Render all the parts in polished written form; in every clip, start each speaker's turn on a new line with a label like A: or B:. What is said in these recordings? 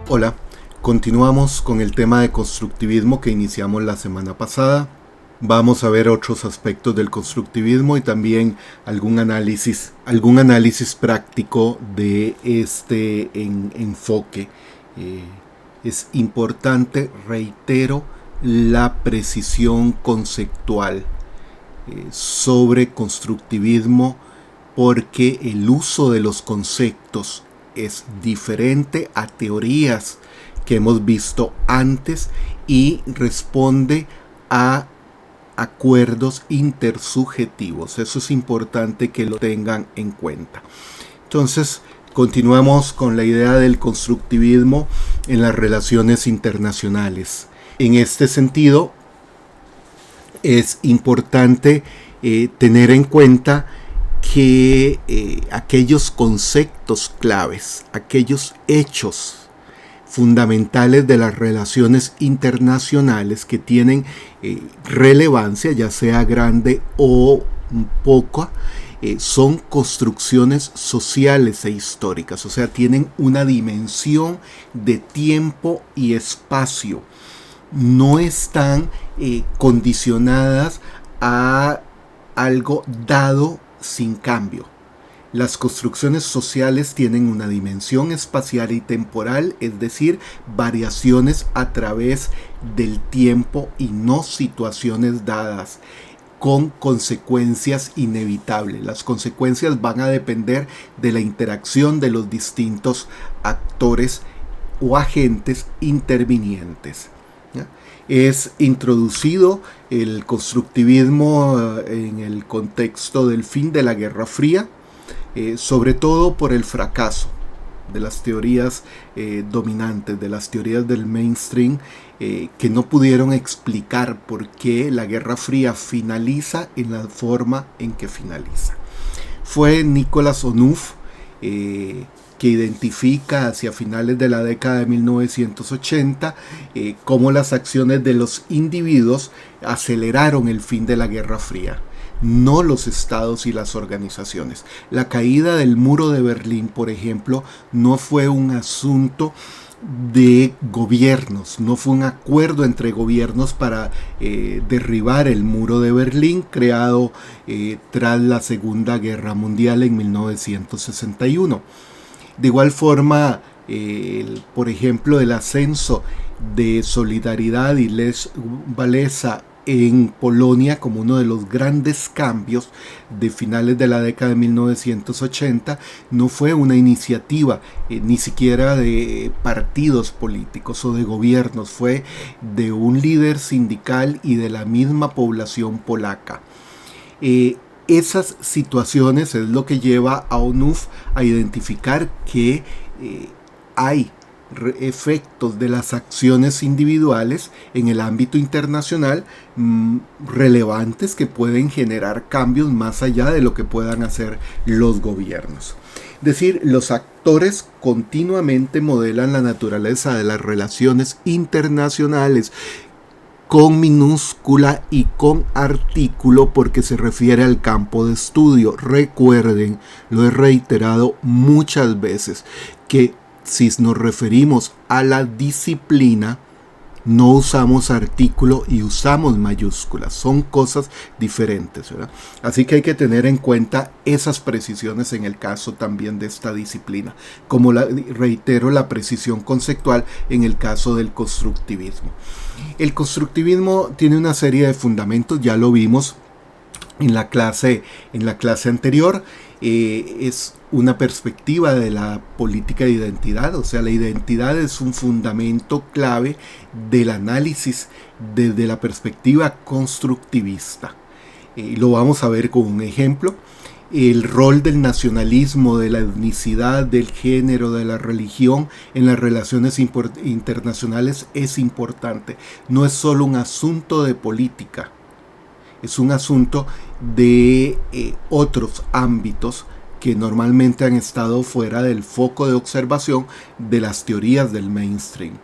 A: Hola, continuamos con el tema de constructivismo que iniciamos la semana pasada. Vamos a ver otros aspectos del constructivismo y también algún análisis práctico de este enfoque. Es importante, reitero, la precisión conceptual sobre constructivismo, porque el uso de los conceptos es diferente a teorías que hemos visto antes y responde a acuerdos intersubjetivos. Eso es importante que lo tengan en cuenta. Entonces, continuamos con la idea del constructivismo en las relaciones internacionales. En este sentido, es importante tener en cuenta que aquellos conceptos claves, aquellos hechos fundamentales de las relaciones internacionales que tienen relevancia, ya sea grande o poca, son construcciones sociales e históricas, o sea, tienen una dimensión de tiempo y espacio. No están condicionadas a algo dado sin cambio. Las construcciones sociales tienen una dimensión espacial y temporal, es decir, variaciones a través del tiempo y no situaciones dadas con consecuencias inevitables. Las consecuencias van a depender de la interacción de los distintos actores o agentes intervinientes. Es introducido el constructivismo en el contexto del fin de la Guerra Fría, sobre todo por el fracaso de las teorías dominantes, de las teorías del mainstream, que no pudieron explicar por qué la Guerra Fría finaliza en la forma en que finaliza. Fue Nicholas Onuff que identifica hacia finales de la década de 1980 cómo las acciones de los individuos aceleraron el fin de la Guerra Fría, no los estados y las organizaciones. La caída del muro de Berlín, por ejemplo, no fue un asunto de gobiernos, no fue un acuerdo entre gobiernos para derribar el muro de Berlín creado tras la Segunda Guerra Mundial en 1961. De igual forma, por ejemplo, el ascenso de Solidaridad y Lech Walesa en Polonia como uno de los grandes cambios de finales de la década de 1980 no fue una iniciativa ni siquiera de partidos políticos o de gobiernos, fue de un líder sindical y de la misma población polaca. Esas situaciones es lo que lleva a Onuff a identificar que hay efectos de las acciones individuales en el ámbito internacional relevantes que pueden generar cambios más allá de lo que puedan hacer los gobiernos. Es decir, los actores continuamente modelan la naturaleza de las relaciones internacionales con minúscula y con artículo porque se refiere al campo de estudio. Recuerden, lo he reiterado muchas veces, que si nos referimos a la disciplina, no usamos artículo y usamos mayúsculas. Son cosas diferentes, ¿verdad? Así que hay que tener en cuenta esas precisiones en el caso también de esta disciplina. Como reitero, la precisión conceptual en el caso del constructivismo. El constructivismo tiene una serie de fundamentos, ya lo vimos en la clase anterior. Es una perspectiva de la política de identidad, o sea, la identidad es un fundamento clave del análisis desde la perspectiva constructivista. Lo vamos a ver con un ejemplo. El rol del nacionalismo, de la etnicidad, del género, de la religión en las relaciones internacionales es importante. No es solo un asunto de política, es un asunto de otros ámbitos que normalmente han estado fuera del foco de observación de las teorías del mainstream.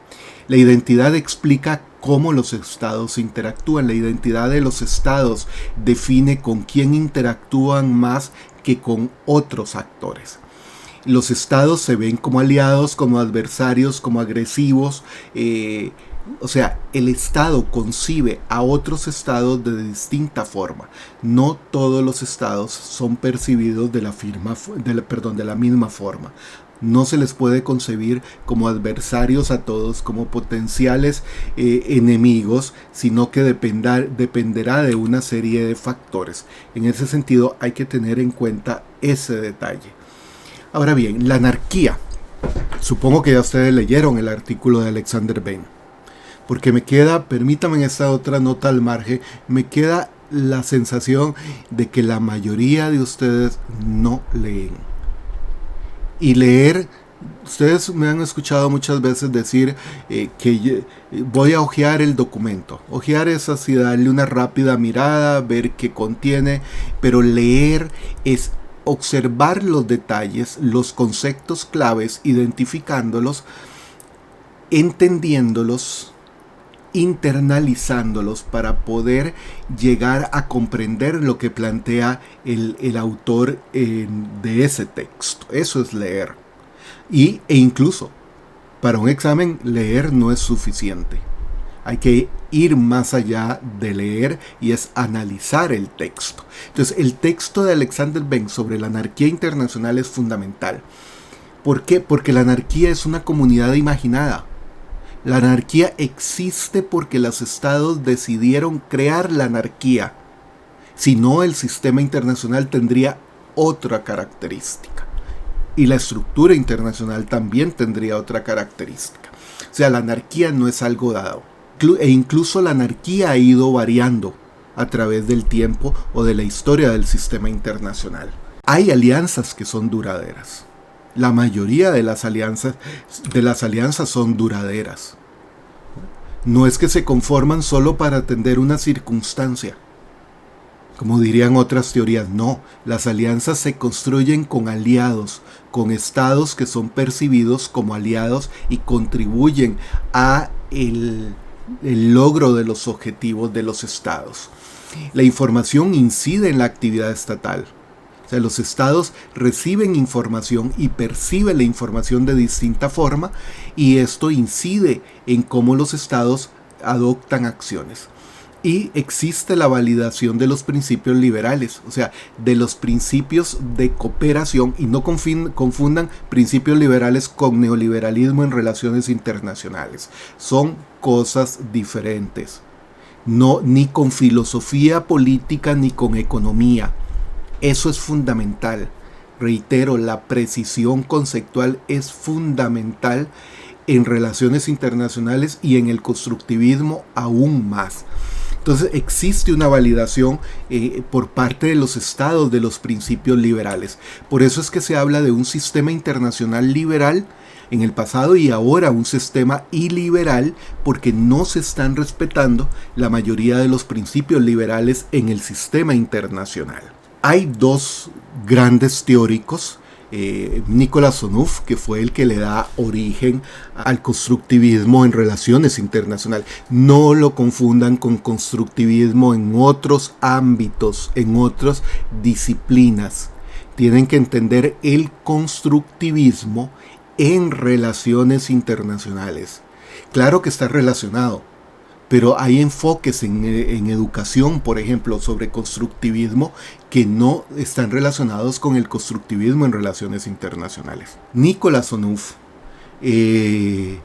A: La identidad explica cómo los estados interactúan. La identidad de los estados define con quién interactúan más que con otros actores. Los estados se ven como aliados, como adversarios, como agresivos. O sea, el estado concibe a otros estados de distinta forma. No todos los estados son percibidos de la misma forma. No se les puede concebir como adversarios a todos, como potenciales enemigos, sino que dependerá de una serie de factores. En ese sentido hay que tener en cuenta ese detalle. Ahora bien, la anarquía. Supongo que ya ustedes leyeron el artículo de Alexander Benn. Porque me queda, permítame en esta otra nota al margen, me queda la sensación de que la mayoría de ustedes no leen. Y leer, ustedes me han escuchado muchas veces decir que voy a hojear el documento. Hojear es así, darle una rápida mirada, ver qué contiene, pero leer es observar los detalles, los conceptos claves, identificándolos, entendiéndolos, internalizándolos para poder llegar a comprender lo que plantea el autor de ese texto. Eso es leer. E incluso para un examen leer no es suficiente. Hay que ir más allá de leer y es analizar el texto. Entonces el texto de Alexander Benn sobre la anarquía internacional es fundamental. ¿Por qué? Porque la anarquía es una comunidad imaginada. La anarquía existe porque los estados decidieron crear la anarquía. Si no, el sistema internacional tendría otra característica. Y la estructura internacional también tendría otra característica. O sea, la anarquía no es algo dado. E incluso la anarquía ha ido variando a través del tiempo o de la historia del sistema internacional. Hay alianzas que son duraderas. La mayoría de las alianzas son duraderas. No es que se conforman solo para atender una circunstancia. Como dirían otras teorías, no. Las alianzas se construyen con aliados, con estados que son percibidos como aliados y contribuyen a el logro de los objetivos de los estados. La información incide en la actividad estatal. O sea, los estados reciben información y perciben la información de distinta forma y esto incide en cómo los estados adoptan acciones. Y existe la validación de los principios liberales, o sea, de los principios de cooperación, y no confundan principios liberales con neoliberalismo en relaciones internacionales. Son cosas diferentes. No, ni con filosofía política ni con economía. Eso es fundamental. Reitero, la precisión conceptual es fundamental en relaciones internacionales y en el constructivismo aún más. Entonces existe una validación por parte de los estados de los principios liberales. Por eso es que se habla de un sistema internacional liberal en el pasado y ahora un sistema iliberal, porque no se están respetando la mayoría de los principios liberales en el sistema internacional. Hay dos grandes teóricos, Nicolás Onuf, que fue el que le da origen al constructivismo en relaciones internacionales. No lo confundan con constructivismo en otros ámbitos, en otras disciplinas. Tienen que entender el constructivismo en relaciones internacionales. Claro que está relacionado, pero hay enfoques en educación, por ejemplo, sobre constructivismo que no están relacionados con el constructivismo en relaciones internacionales. Nicolás Onuf, en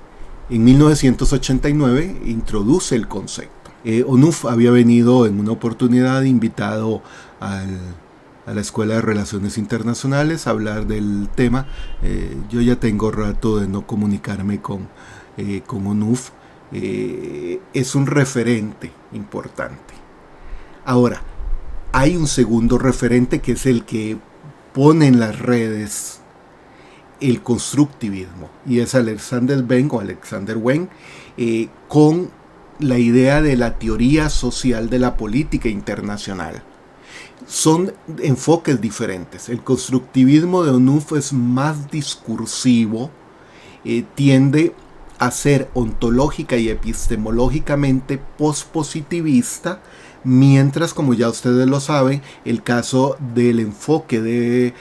A: 1989, introduce el concepto. Onuf había venido en una oportunidad invitado a la Escuela de Relaciones Internacionales a hablar del tema. Yo ya tengo rato de no comunicarme con Onuf. Es un referente importante. Ahora, hay un segundo referente que es el que pone en las redes el constructivismo, y es Alexander Benn o Alexander Wendt, con la idea de la teoría social de la política internacional. Son enfoques diferentes. El constructivismo de Onuf es más discursivo, tiende a ser ontológica y epistemológicamente pospositivista, mientras, como ya ustedes lo saben, el caso del enfoque de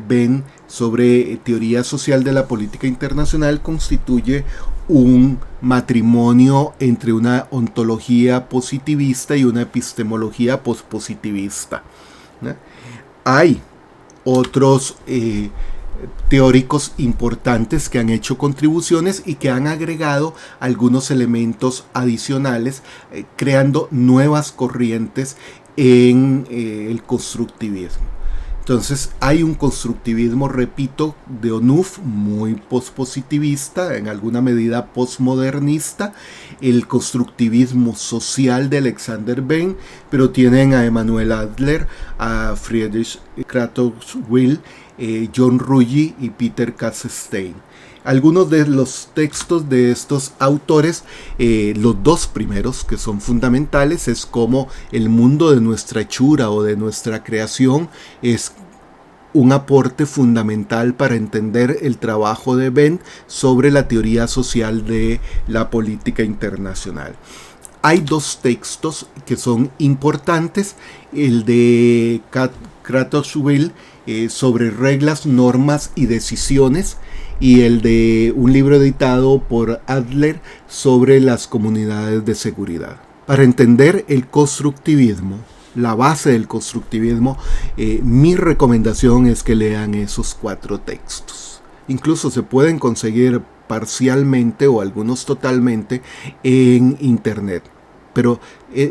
A: Benn sobre teoría social de la política internacional constituye un matrimonio entre una ontología positivista y una epistemología pospositivista, ¿no? Hay otros teóricos importantes que han hecho contribuciones y que han agregado algunos elementos adicionales, creando nuevas corrientes en el constructivismo. Entonces hay un constructivismo, repito, de Onuf muy pospositivista, en alguna medida postmodernista, el constructivismo social de Alexander Benn, pero tienen a Emanuel Adler, a Friedrich Kratochwil, John Ruggie y Peter Kasstein. Algunos de los textos de estos autores, los dos primeros que son fundamentales, es como el mundo de nuestra hechura o de nuestra creación es un aporte fundamental para entender el trabajo de Benn sobre la teoría social de la política internacional. Hay dos textos que son importantes, el de Kratochwil sobre reglas, normas y decisiones, y el de un libro editado por Adler sobre las comunidades de seguridad. Para entender el constructivismo, la base del constructivismo, mi recomendación es que lean esos 4 textos. Incluso se pueden conseguir parcialmente o algunos totalmente en internet. Pero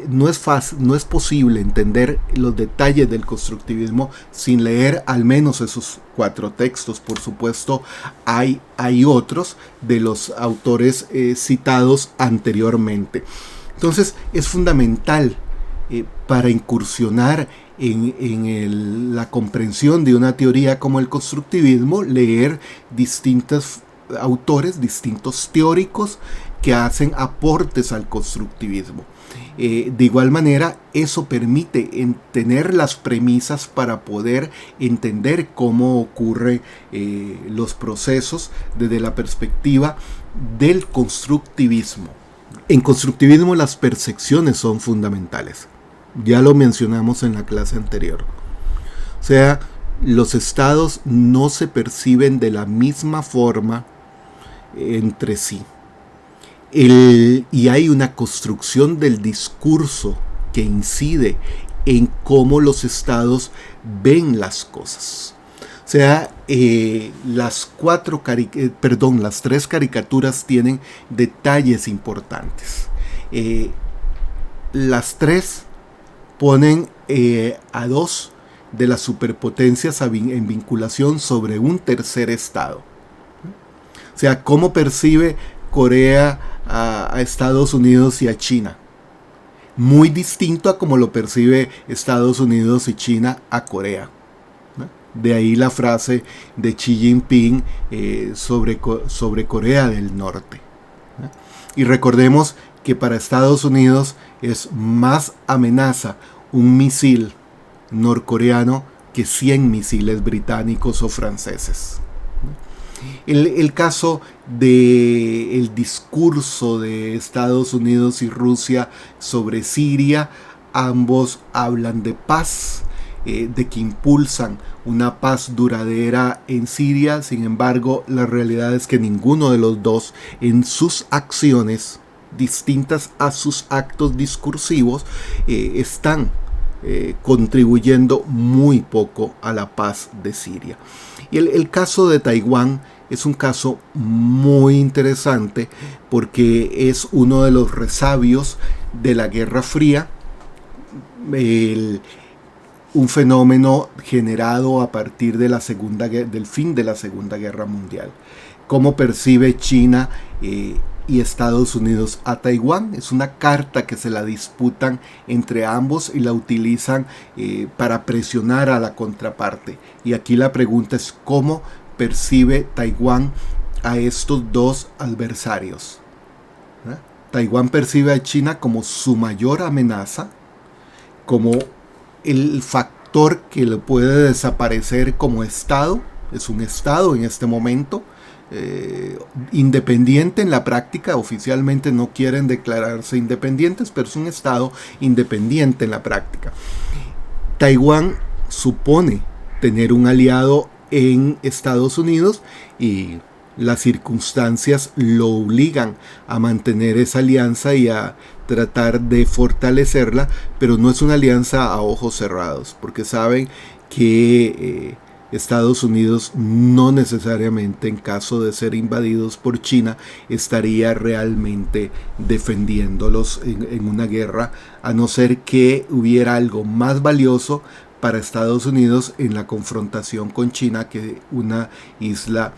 A: no es fácil, no es posible entender los detalles del constructivismo sin leer al menos esos 4 textos. Por supuesto, hay otros de los autores citados anteriormente. Entonces, es fundamental para incursionar en la comprensión de una teoría como el constructivismo, leer distintos autores, distintos teóricos que hacen aportes al constructivismo. De igual manera, eso permite tener las premisas para poder entender cómo ocurren los procesos desde la perspectiva del constructivismo. En constructivismo las percepciones son fundamentales. Ya lo mencionamos en la clase anterior. O sea, los estados no se perciben de la misma forma entre sí. Y hay una construcción del discurso que incide en cómo los estados ven las cosas. O sea, las 3 caricaturas tienen detalles importantes. Las 3 ponen a 2 de las superpotencias en vinculación sobre un tercer estado. O sea, cómo percibe Corea a Estados Unidos y a China. Muy distinto a cómo lo percibe Estados Unidos y China a Corea. De ahí la frase de Xi Jinping sobre Corea del Norte. Y recordemos que para Estados Unidos es más amenaza un misil norcoreano que 100 misiles británicos o franceses. El caso del discurso de Estados Unidos y Rusia sobre Siria, ambos hablan de paz, de que impulsan una paz duradera en Siria. Sin embargo, la realidad es que ninguno de los dos en sus acciones, distintas a sus actos discursivos, están contribuyendo muy poco a la paz de Siria. Y el caso de Taiwán es un caso muy interesante porque es uno de los resabios de la Guerra Fría, un fenómeno generado a partir de del fin de la Segunda Guerra Mundial. ¿Cómo percibe China y Estados Unidos a Taiwán? Es una carta que se la disputan entre ambos y la utilizan para presionar a la contraparte. Y aquí la pregunta es cómo percibe Taiwán a estos dos adversarios. Taiwán percibe a China como su mayor amenaza, como el factor que lo puede desaparecer como Estado. Es un Estado en este momento, independiente en la práctica. Oficialmente no quieren declararse independientes, pero es un estado independiente en la práctica. Taiwán supone tener un aliado en Estados Unidos y las circunstancias lo obligan a mantener esa alianza y a tratar de fortalecerla, pero no es una alianza a ojos cerrados, porque saben que Estados Unidos no necesariamente, en caso de ser invadidos por China, estaría realmente defendiéndolos en una guerra, a no ser que hubiera algo más valioso para Estados Unidos en la confrontación con China que una isla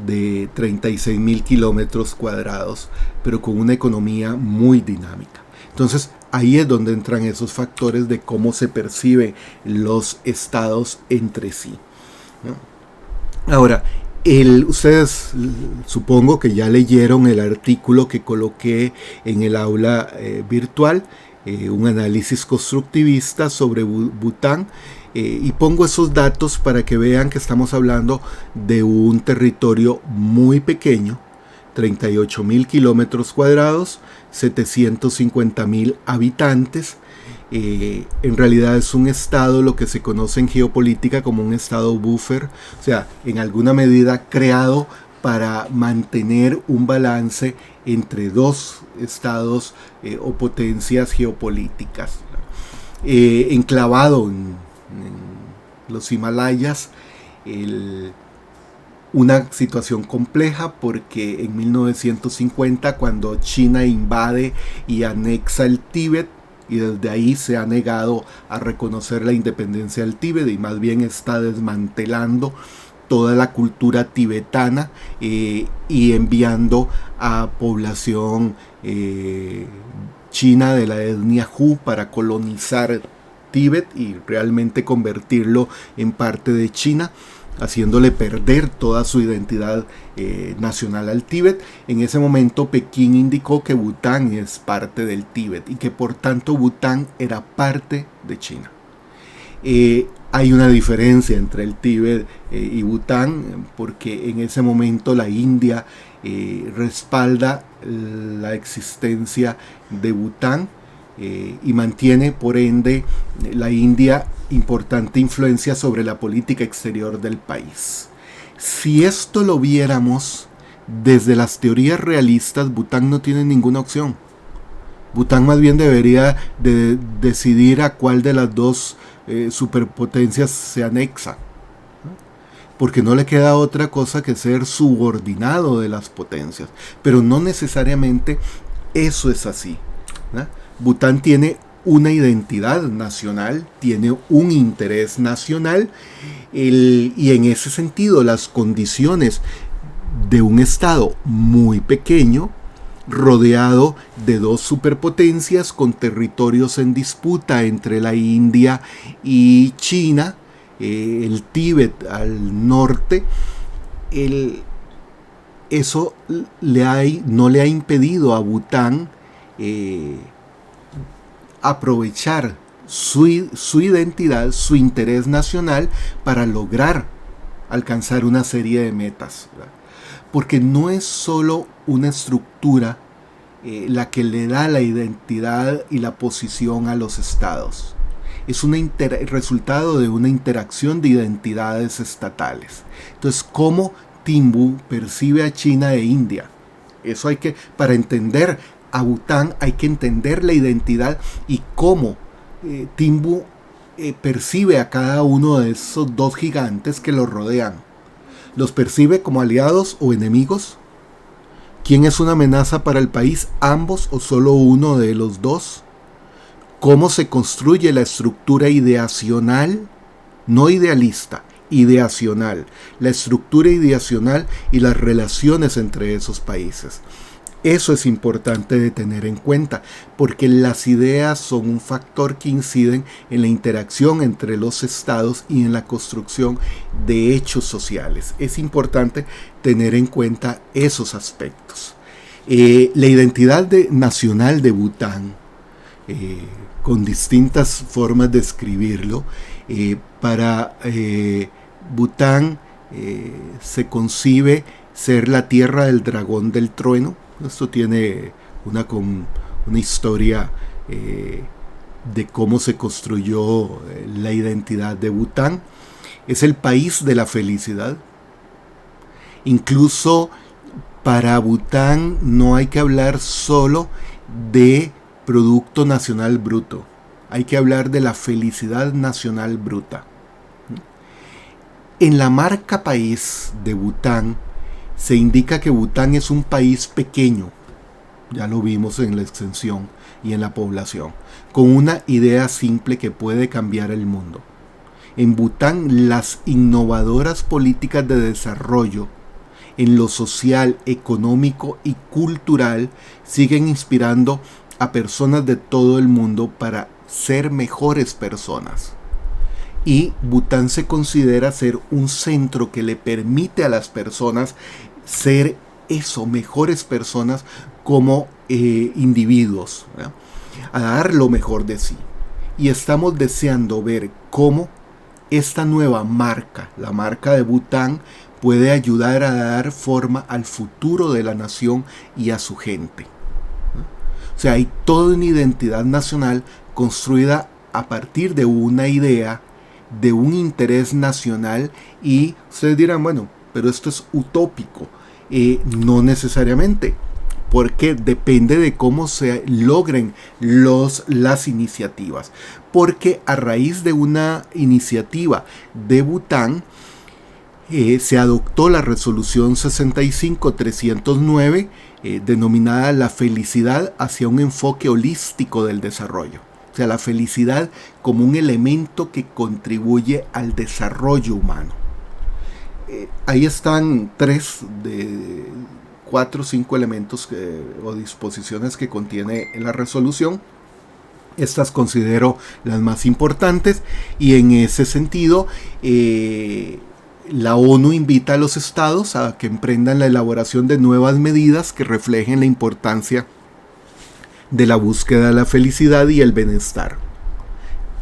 A: de 36,000 kilómetros cuadrados, pero con una economía muy dinámica. Entonces, ahí es donde entran esos factores de cómo se perciben los estados entre sí, ¿no? Ahora, ustedes supongo que ya leyeron el artículo que coloqué en el aula virtual, un análisis constructivista sobre Bután, y pongo esos datos para que vean que estamos hablando de un territorio muy pequeño, 38,000 kilómetros cuadrados, 750,000 habitantes. En realidad es un estado, lo que se conoce en geopolítica como un estado buffer, o sea, en alguna medida creado para mantener un balance entre dos estados o potencias geopolíticas. Enclavado en los Himalayas, una situación compleja porque en 1950, cuando China invade y anexa el Tíbet, y desde ahí se ha negado a reconocer la independencia del Tíbet y más bien está desmantelando toda la cultura tibetana y enviando a población china de la etnia Hu para colonizar Tíbet y realmente convertirlo en parte de China, haciéndole perder toda su identidad nacional al Tíbet. En ese momento Pekín indicó que Bután es parte del Tíbet y que por tanto Bután era parte de China. Hay una diferencia entre el Tíbet y Bután, porque en ese momento la India respalda la existencia de Bután y mantiene por ende la India importante influencia sobre la política exterior del país. Si esto lo viéramos desde las teorías realistas, Bután no tiene ninguna opción. Bután más bien debería de decidir a cuál de las dos superpotencias se anexa, ¿no? Porque no le queda otra cosa que ser subordinado de las potencias, pero no necesariamente eso es así, ¿no? Bután tiene una identidad nacional, tiene un interés nacional, y en ese sentido las condiciones de un estado muy pequeño, rodeado de dos superpotencias con territorios en disputa entre la India y China, el Tíbet al norte, eso no le ha impedido a Bután aprovechar su identidad, su interés nacional para lograr alcanzar una serie de metas, ¿verdad? Porque no es solo una estructura la que le da la identidad y la posición a los estados. Es el resultado de una interacción de identidades estatales. Entonces, ¿cómo Timbú percibe a China e India? Eso para entender a Bután hay que entender la identidad y cómo Timbú percibe a cada uno de esos dos gigantes que lo rodean. ¿Los percibe como aliados o enemigos? ¿Quién es una amenaza para el país? ¿Ambos o solo uno de los dos? ¿Cómo se construye la estructura ideacional? No idealista, ideacional. La estructura ideacional y las relaciones entre esos países. Eso es importante de tener en cuenta, porque las ideas son un factor que inciden en la interacción entre los estados y en la construcción de hechos sociales. Es importante tener en cuenta esos aspectos. La identidad nacional de Bután, con distintas formas de escribirlo, para Bután se concibe ser la tierra del dragón del trueno. Esto tiene una historia de cómo se construyó la identidad de Bután. Es el país de la felicidad. Incluso para Bután no hay que hablar solo de Producto Nacional Bruto. Hay que hablar de la felicidad nacional bruta. En la marca país de Bután se indica que Bután es un país pequeño, ya lo vimos en la extensión y en la población, con una idea simple que puede cambiar el mundo. En Bután, las innovadoras políticas de desarrollo en lo social, económico y cultural siguen inspirando a personas de todo el mundo para ser mejores personas. Y Bután se considera ser un centro que le permite a las personas ser eso, mejores personas como individuos, ¿verdad? A dar lo mejor de sí. Y estamos deseando ver cómo esta nueva marca, la marca de Bután, puede ayudar a dar forma al futuro de la nación y a su gente. O sea, hay toda una identidad nacional construida a partir de una idea, de un interés nacional, y ustedes dirán, bueno, pero esto es utópico. No necesariamente, porque depende de cómo se logren las iniciativas. Porque a raíz de una iniciativa de Bután, se adoptó la resolución 65-309, denominada la felicidad hacia un enfoque holístico del desarrollo. O sea, la felicidad como un elemento que contribuye al desarrollo humano. Ahí están 4 o 5 elementos o disposiciones que contiene la resolución. Estas considero las más importantes, y en ese sentido la ONU invita a los estados a que emprendan la elaboración de nuevas medidas que reflejen la importancia de la búsqueda de la felicidad y el bienestar,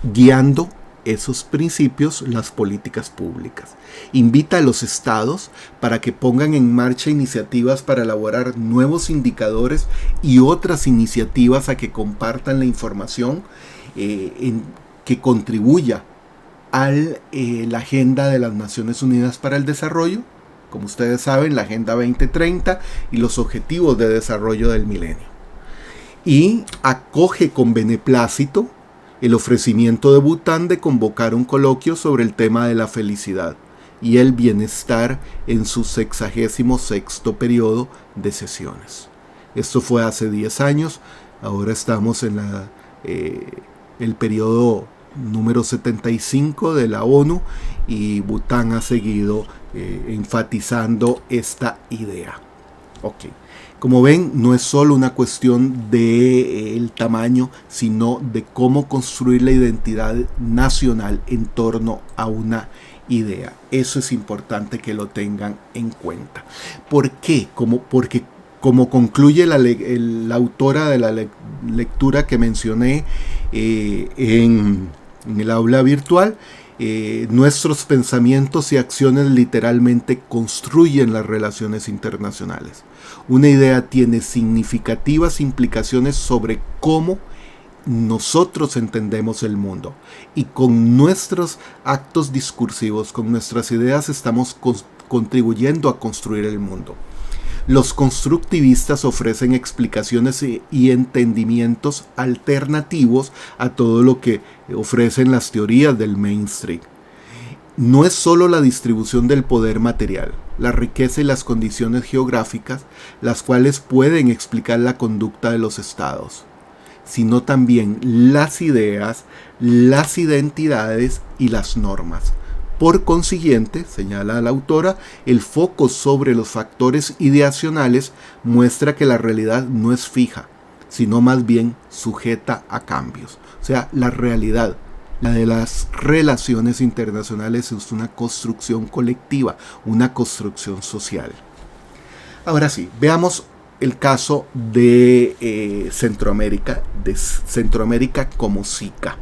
A: guiando esos principios las políticas públicas. Invita a los estados para que pongan en marcha iniciativas para elaborar nuevos indicadores y otras iniciativas a que compartan la información que contribuya a la Agenda de las Naciones Unidas para el Desarrollo, como ustedes saben, la Agenda 2030 y los Objetivos de Desarrollo del Milenio. Y acoge con beneplácito el ofrecimiento de Bután de convocar un coloquio sobre el tema de la felicidad y el bienestar en su 66º periodo de sesiones. Esto fue hace 10 años, ahora estamos en el periodo número 75 de la ONU, y Bután ha seguido enfatizando esta idea. Okay. Como ven, no es solo una cuestión del tamaño, sino de cómo construir la identidad nacional en torno a una idea. Eso es importante que lo tengan en cuenta. ¿Por qué? Porque como concluye la autora de la lectura que mencioné en el aula virtual, nuestros pensamientos y acciones literalmente construyen las relaciones internacionales. Una idea tiene significativas implicaciones sobre cómo nosotros entendemos el mundo, y con nuestros actos discursivos, con nuestras ideas, estamos contribuyendo a construir el mundo. Los constructivistas ofrecen explicaciones y entendimientos alternativos a todo lo que ofrecen las teorías del mainstream. No es solo la distribución del poder material, la riqueza y las condiciones geográficas las cuales pueden explicar la conducta de los estados, sino también las ideas, las identidades y las normas. Por consiguiente, señala la autora, el foco sobre los factores ideacionales muestra que la realidad no es fija, sino más bien sujeta a cambios. O sea, la realidad, la de las relaciones internacionales, es una construcción colectiva, una construcción social. Ahora sí, veamos el caso de Centroamérica como SICA.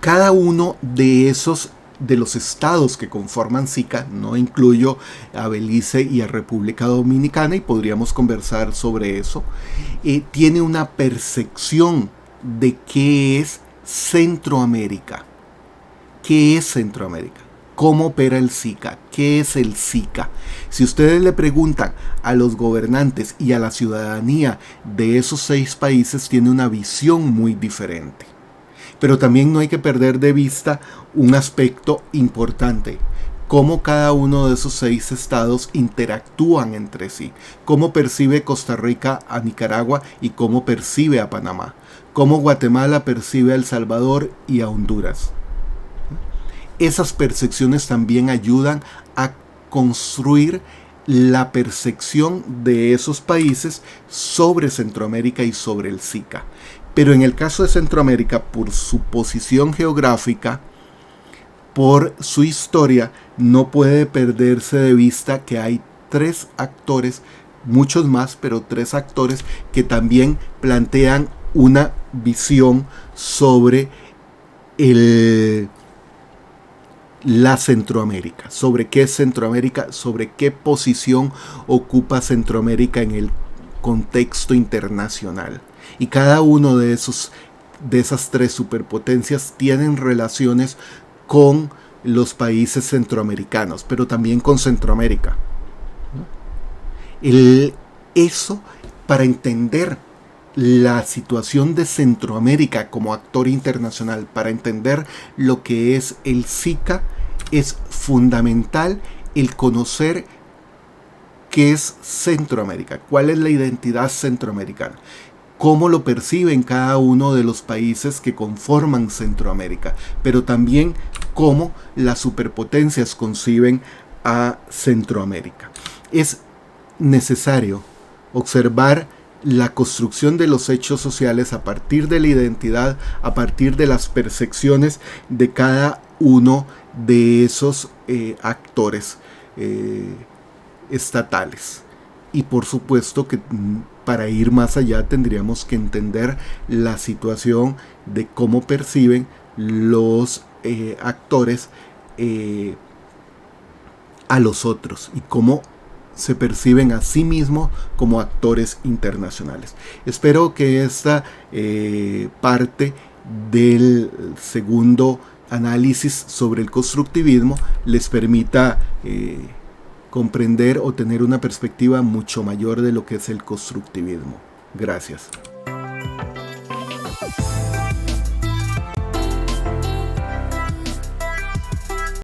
A: Cada uno de esos de los estados que conforman SICA, no incluyo a Belice y a República Dominicana, y podríamos conversar sobre eso, tiene una percepción de qué es Centroamérica. ¿Qué es Centroamérica? ¿Cómo opera el SICA? ¿Qué es el SICA? Si ustedes le preguntan a los gobernantes y a la ciudadanía de esos 6 países, tiene una visión muy diferente. Pero también no hay que perder de vista un aspecto importante: cómo cada uno de esos 6 estados interactúan entre sí, cómo percibe Costa Rica a Nicaragua y cómo percibe a Panamá, cómo Guatemala percibe a El Salvador y a Honduras. Esas percepciones también ayudan a construir la percepción de esos países sobre Centroamérica y sobre el SICA. Pero en el caso de Centroamérica, por su posición geográfica, por su historia, no puede perderse de vista que hay 3 actores, muchos más, pero 3 actores que también plantean una visión sobre la Centroamérica, sobre qué es Centroamérica, sobre qué posición ocupa Centroamérica en el contexto internacional. Y cada uno de esas 3 superpotencias tienen relaciones con los países centroamericanos, pero también con Centroamérica. Eso, para entender la situación de Centroamérica como actor internacional, para entender lo que es el SICA, es fundamental el conocer qué es Centroamérica, cuál es la identidad centroamericana, cómo lo perciben cada uno de los países que conforman Centroamérica, pero también cómo las superpotencias conciben a Centroamérica. Es necesario observar la construcción de los hechos sociales a partir de la identidad, a partir de las percepciones de cada uno de esos actores estatales. Y por supuesto que para ir más allá tendríamos que entender la situación de cómo perciben los actores a los otros y cómo se perciben a sí mismos como actores internacionales. Espero que esta parte del segundo análisis sobre el constructivismo les permita comprender o tener una perspectiva mucho mayor de lo que es el constructivismo. Gracias.